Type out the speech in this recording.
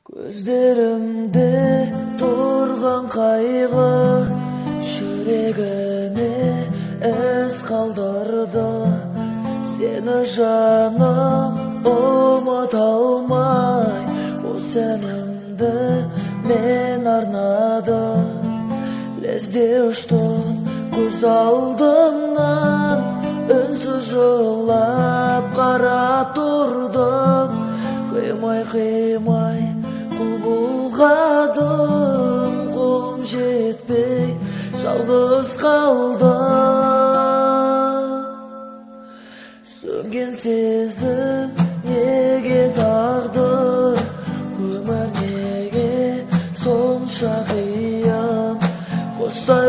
Көздерімде тұрған қайғы жүрегіме із қалдырды. Сені жаным ұмыта алмай, осы әнімді мен арнадым. Лезде ұшты көз алдымнан, үнсіз жылап қарап тұрдым. Қимай құл бұлғадым, қолым жетпей жалғыз қалдым. Сөнген сезім неге тағдыр, өмір неге сонша қиын. Құстай